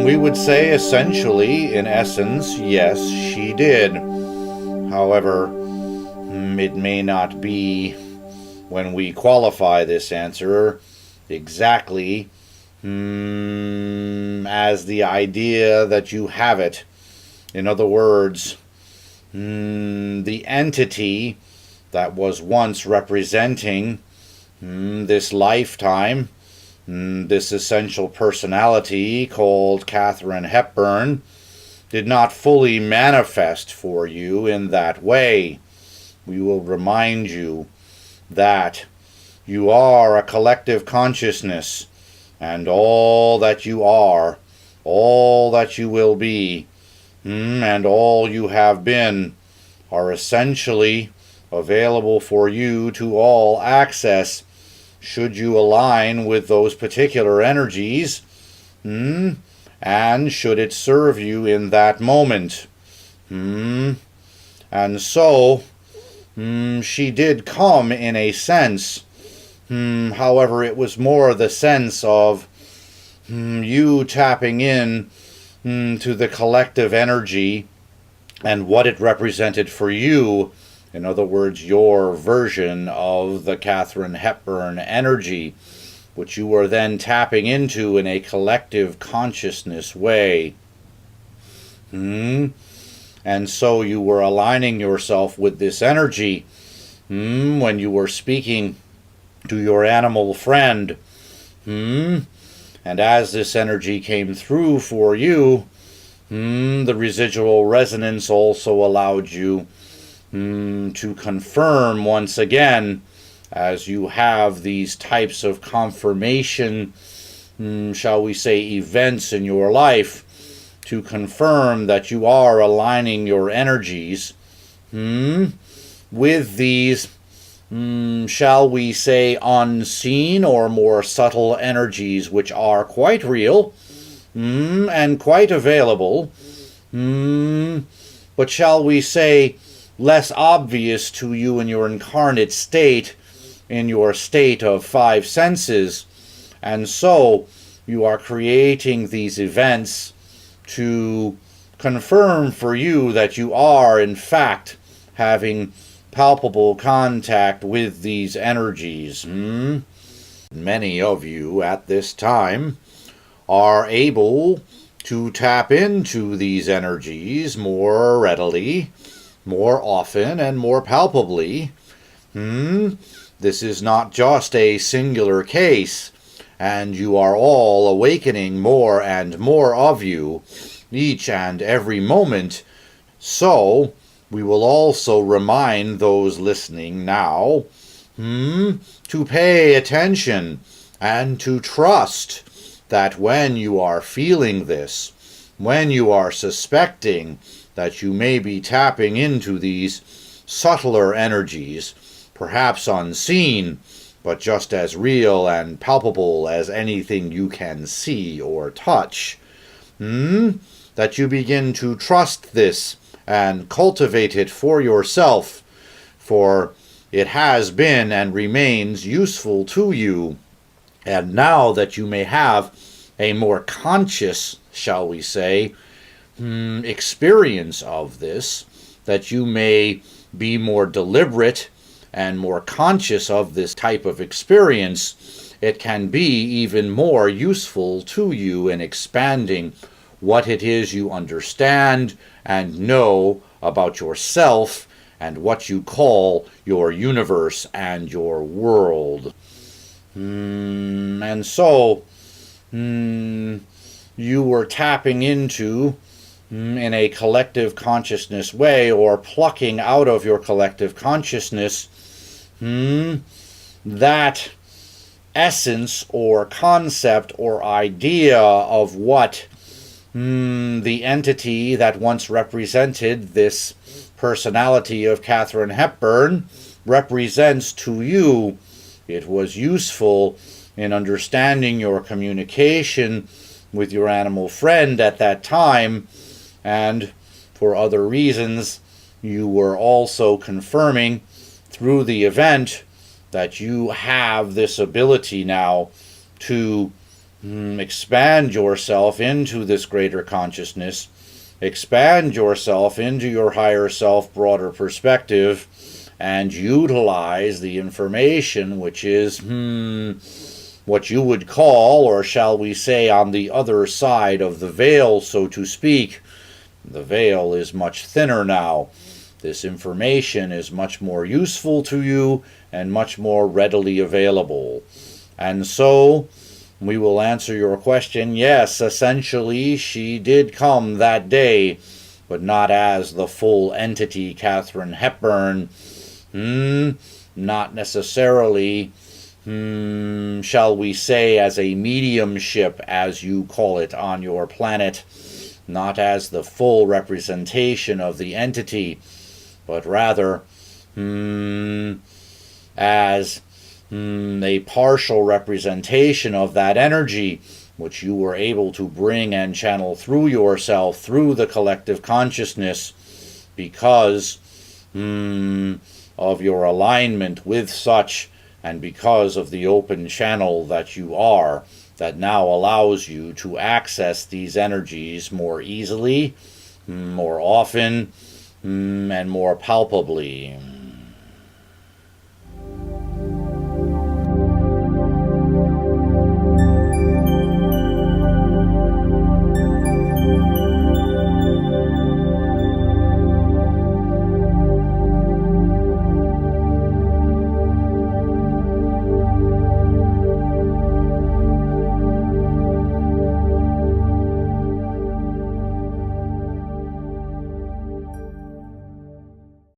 We would say essentially, in essence, yes, she did. However, it may not be, when we qualify this answer, exactly as the idea that you have it. In other words, the entity that was once representing this lifetime, this essential personality called Katharine Hepburn, did not fully manifest for you in that way. We will remind you that you are a collective consciousness, and all that you are, all that you will be, and all you have been are essentially available for you to all access should you align with those particular energies, and should it serve you in that moment. And so, she did come in a sense. However, it was more the sense of you tapping in to the collective energy and what it represented for you. In other words, your version of the Katharine Hepburn energy, which you were then tapping into in a collective consciousness way. And so you were aligning yourself with this energy when you were speaking to your animal friend. And as this energy came through for you, the residual resonance also allowed you to confirm once again, as you have these types of confirmation, shall we say, events in your life, to confirm that you are aligning your energies with these, shall we say, unseen or more subtle energies, which are quite real and quite available, but shall we say, less obvious to you in your incarnate state, in your state of five senses. And so you are creating these events to confirm for you that you are, in fact, having palpable contact with these energies. Many of you at this time are able to tap into these energies more readily, more often, and more palpably. This is not just a singular case, and you are all awakening more and more of you each and every moment. So we will also remind those listening now to pay attention and to trust that when you are feeling this, when you are suspecting that you may be tapping into these subtler energies, perhaps unseen, but just as real and palpable as anything you can see or touch, that you begin to trust this and cultivate it for yourself, for it has been and remains useful to you. And now that you may have a more conscious, shall we say, experience of this, that you may be more deliberate and more conscious of this type of experience, it can be even more useful to you in expanding what it is you understand and know about yourself and what you call your universe and your world. And so you were tapping into, in a collective consciousness way, or plucking out of your collective consciousness, that essence or concept or idea of what the entity that once represented this personality of Katharine Hepburn represents to you. It was useful in understanding your communication with your animal friend at that time, and for other reasons you were also confirming through the event that you have this ability now to expand yourself into this greater consciousness, expand yourself into your higher self, broader perspective, and utilize the information which is what you would call, or shall we say, on the other side of the veil, so to speak. The veil is much thinner now. This information is much more useful to you and much more readily available. And so we will answer your question. Yes, essentially she did come that day, but not as the full entity Katharine Hepburn. Not necessarily, shall we say, as a mediumship, as you call it on your planet, not as the full representation of the entity, but rather as a partial representation of that energy which you were able to bring and channel through yourself, through the collective consciousness, because of your alignment with such, and because of the open channel that you are, that now allows you to access these energies more easily, more often, and more palpably.